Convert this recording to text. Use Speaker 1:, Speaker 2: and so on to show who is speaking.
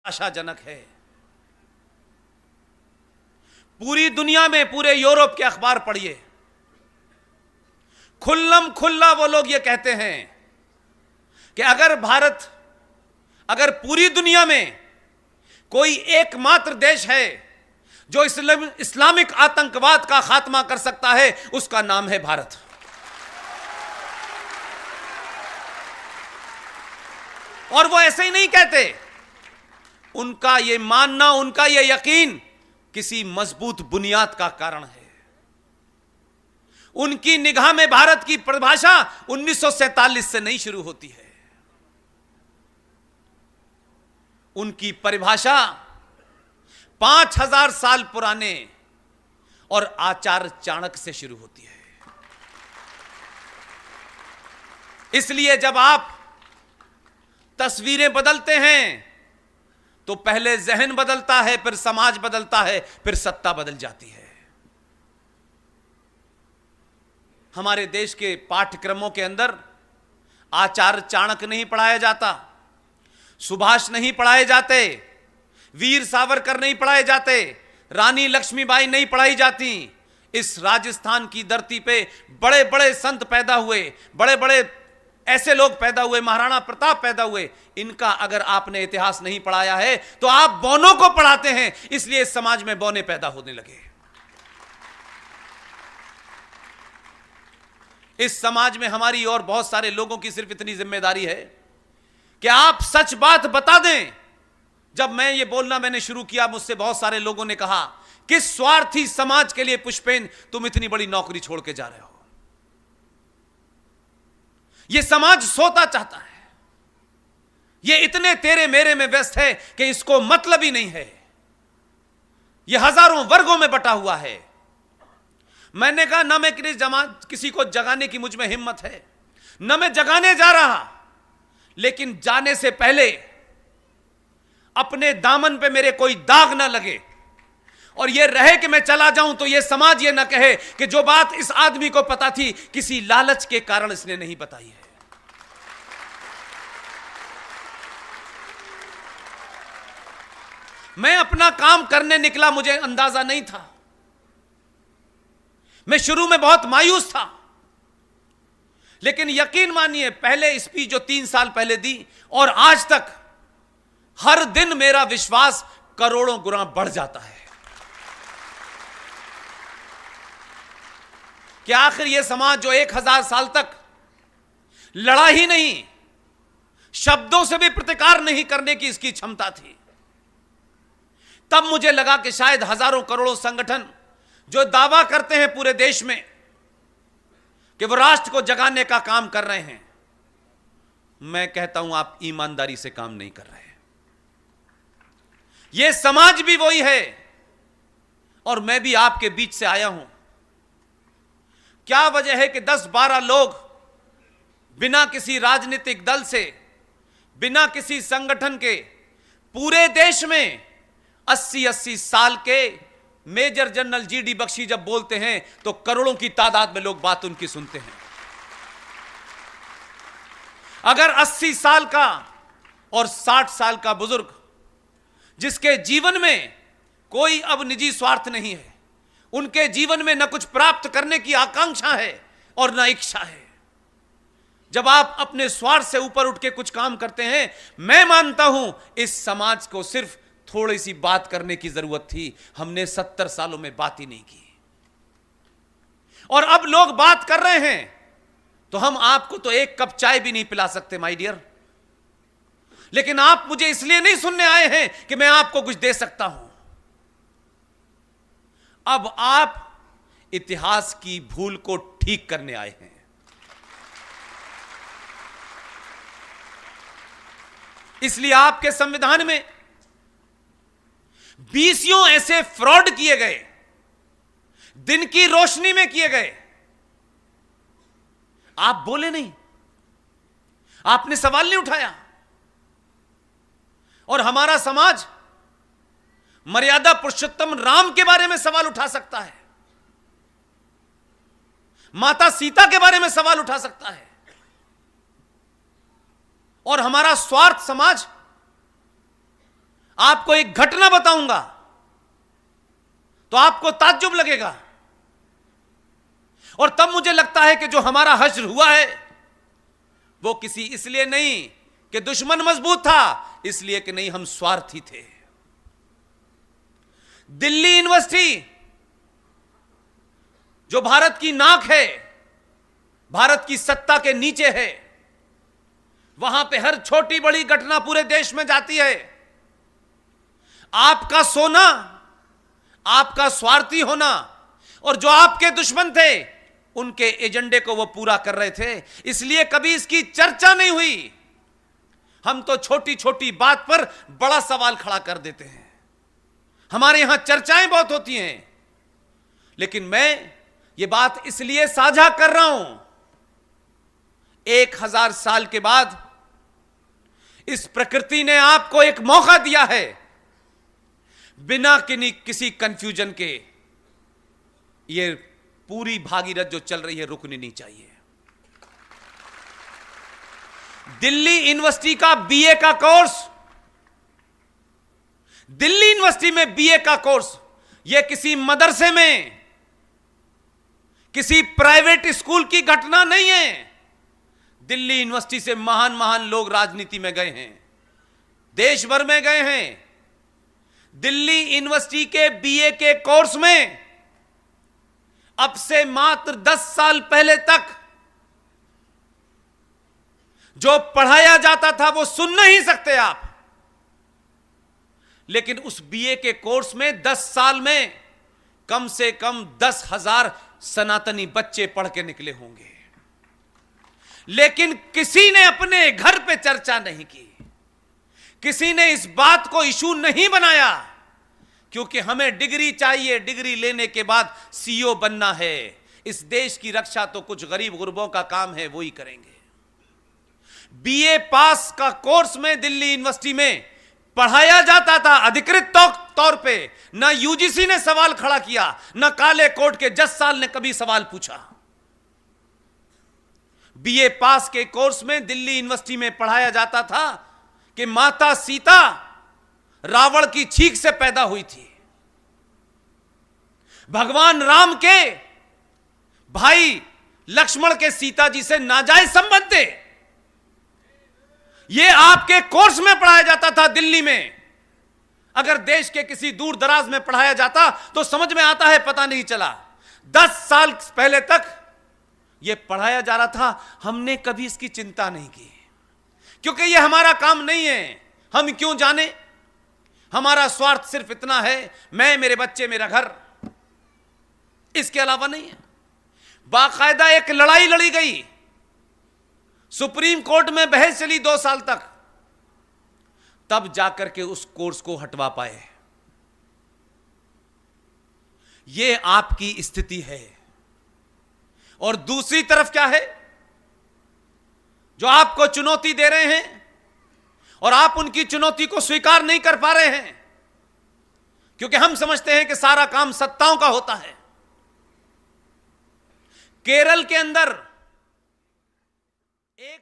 Speaker 1: आशाजनक है। पूरी दुनिया में, पूरे यूरोप के अखबार पढ़िए, खुल्लम खुल्ला वो लोग ये कहते हैं कि अगर पूरी दुनिया में कोई एकमात्र देश है जो इस्लामिक आतंकवाद का खात्मा कर सकता है, उसका नाम है भारत। और वो ऐसे ही नहीं कहते, उनका ये मानना, उनका ये यकीन किसी मजबूत बुनियाद का कारण है। उनकी निगाह में भारत की परिभाषा 1947 से नहीं शुरू होती है। उनकी परिभाषा 5000 साल पुराने और आचार्य चाणक्य से शुरू होती है। इसलिए जब आप तस्वीरें बदलते हैं तो पहले जहन बदलता है, फिर समाज बदलता है, फिर सत्ता बदल जाती है। हमारे देश के पाठ्यक्रमों के अंदर आचार्य चाणक्य नहीं पढ़ाया जाता, सुभाष नहीं पढ़ाए जाते, वीर सावरकर नहीं पढ़ाए जाते, रानी लक्ष्मीबाई नहीं पढ़ाई जाती। इस राजस्थान की धरती पे बड़े बड़े संत पैदा हुए, बड़े बड़े ऐसे लोग पैदा हुए, महाराणा प्रताप पैदा हुए। इनका अगर आपने इतिहास नहीं पढ़ाया है तो आप बौनों को पढ़ाते हैं, इसलिए इस समाज में बौने पैदा होने लगे। इस समाज में हमारी और बहुत सारे लोगों की सिर्फ इतनी जिम्मेदारी है कि आप सच बात बता दें। जब मैंने बोलना शुरू किया, मुझसे बहुत सारे लोगों ने कहा, किस स्वार्थी समाज के लिए पुष्पेन तुम इतनी बड़ी नौकरी छोड़ के जा रहे हो? यह समाज सोता चाहता है, यह इतने तेरे मेरे में व्यस्त है कि इसको मतलब ही नहीं है। यह हजारों वर्गों में बटा हुआ है। मैंने कहा, ना मैं किसी को जगाने की मुझ में हिम्मत है, ना मैं जगाने जा रहा, लेकिन जाने से पहले अपने दामन पे मेरे कोई दाग ना लगे और यह रहे कि मैं चला जाऊं तो यह समाज यह ना कहे कि जो बात इस आदमी को पता थी, किसी लालच के कारण इसने नहीं बताई है। मैं अपना काम करने निकला, मुझे अंदाजा नहीं था। मैं शुरू में बहुत मायूस था, लेकिन यकीन मानिए, पहले स्पीच जो 3 साल पहले दी और आज तक हर दिन मेरा विश्वास करोड़ों गुना बढ़ जाता है कि आखिर यह समाज जो 1000 साल तक लड़ा ही नहीं, शब्दों से भी प्रतिकार नहीं करने की इसकी क्षमता थी, तब मुझे लगा कि शायद हजारों करोड़ों संगठन जो दावा करते हैं पूरे देश में कि वो राष्ट्र को जगाने का काम कर रहे हैं, मैं कहता हूं आप ईमानदारी से काम नहीं कर रहे। यह समाज भी वही है और मैं भी आपके बीच से आया हूं। क्या वजह है कि 10-12 लोग बिना किसी राजनीतिक दल से, बिना किसी संगठन के, पूरे देश में 80-80 साल के मेजर जनरल जीडी बख्शी जब बोलते हैं तो करोड़ों की तादाद में लोग बात उनकी सुनते हैं। अगर 80 साल का और 60 साल का बुजुर्ग जिसके जीवन में कोई अब निजी स्वार्थ नहीं है, उनके जीवन में न कुछ प्राप्त करने की आकांक्षा है और न इच्छा है, जब आप अपने स्वार्थ से ऊपर उठ के कुछ काम करते हैं, मैं मानता हूं इस समाज को सिर्फ थोड़ी सी बात करने की जरूरत थी। हमने 70 सालों में बात ही नहीं की और अब लोग बात कर रहे हैं तो हम आपको तो एक कप चाय भी नहीं पिला सकते माय डियर, लेकिन आप मुझे इसलिए नहीं सुनने आए हैं कि मैं आपको कुछ दे सकता हूं। अब आप इतिहास की भूल को ठीक करने आए हैं। इसलिए आपके संविधान में 20 ऐसे फ्रॉड किए गए, दिन की रोशनी में किए गए। आप बोले नहीं, आपने सवाल नहीं उठाया। और हमारा समाज मर्यादा पुरुषोत्तम राम के बारे में सवाल उठा सकता है, माता सीता के बारे में सवाल उठा सकता है, और हमारा स्वार्थ समाज आपको एक घटना बताऊंगा तो आपको ताज्जुब लगेगा, और तब मुझे लगता है कि जो हमारा हश्र हुआ है वो किसी इसलिए नहीं कि दुश्मन मजबूत था, इसलिए कि नहीं हम स्वार्थी थे। दिल्ली यूनिवर्सिटी जो भारत की नाक है, भारत की सत्ता के नीचे है, वहां पे हर छोटी बड़ी घटना पूरे देश में जाती है। आपका सोना, आपका स्वार्थी होना, और जो आपके दुश्मन थे उनके एजेंडे को वो पूरा कर रहे थे, इसलिए कभी इसकी चर्चा नहीं हुई। हम तो छोटी छोटी बात पर बड़ा सवाल खड़ा कर देते हैं। हमारे यहां चर्चाएं बहुत होती हैं, लेकिन मैं ये बात इसलिए साझा कर रहा हूं, 1000 साल के बाद इस प्रकृति ने आपको एक मौका दिया है, बिना किसी कंफ्यूजन के ये पूरी भागीरथ जो चल रही है रुकनी नहीं चाहिए। दिल्ली यूनिवर्सिटी का बीए का कोर्स, दिल्ली यूनिवर्सिटी में बीए का कोर्स, यह किसी मदरसे में, किसी प्राइवेट स्कूल की घटना नहीं है। दिल्ली यूनिवर्सिटी से महान महान लोग राजनीति में गए हैं, देश भर में गए हैं। दिल्ली यूनिवर्सिटी के बीए के कोर्स में अब से मात्र 10 साल पहले तक जो पढ़ाया जाता था वो सुन नहीं सकते आप, लेकिन उस बीए के कोर्स में 10 साल में कम से कम 10,000 सनातनी बच्चे पढ़ के निकले होंगे। लेकिन किसी ने अपने घर पे चर्चा नहीं की, किसी ने इस बात को इशू नहीं बनाया, क्योंकि हमें डिग्री चाहिए, डिग्री लेने के बाद सीईओ बनना है। इस देश की रक्षा तो कुछ गरीब गुरबों का काम है, वो ही करेंगे। बीए पास का कोर्स में दिल्ली यूनिवर्सिटी में पढ़ाया जाता था अधिकृत तौर पे। ना यूजीसी ने सवाल खड़ा किया, ना काले कोर्ट के जज साल ने कभी सवाल पूछा। बीए पास के कोर्स में दिल्ली यूनिवर्सिटी में पढ़ाया जाता था कि माता सीता रावण की छींक से पैदा हुई थी, भगवान राम के भाई लक्ष्मण के सीता जी से नाजायज संबंध थे। यह आपके कोर्स में पढ़ाया जाता था दिल्ली में। अगर देश के किसी दूर दराज में पढ़ाया जाता तो समझ में आता है, पता नहीं चला। 10 साल पहले तक यह पढ़ाया जा रहा था, हमने कभी इसकी चिंता नहीं की, क्योंकि यह हमारा काम नहीं है। हम क्यों जाने, हमारा स्वार्थ सिर्फ इतना है, मैं, मेरे बच्चे, मेरा घर, इसके अलावा नहीं है। बाकायदा एक लड़ाई लड़ी गई, सुप्रीम कोर्ट में बहस चली 2 साल तक, तब जाकर के उस कोर्स को हटवा पाए। यह आपकी स्थिति है। और दूसरी तरफ क्या है, जो आपको चुनौती दे रहे हैं और आप उनकी चुनौती को स्वीकार नहीं कर पा रहे हैं, क्योंकि हम समझते हैं कि सारा काम सत्ताओं का होता है। केरल के अंदर एक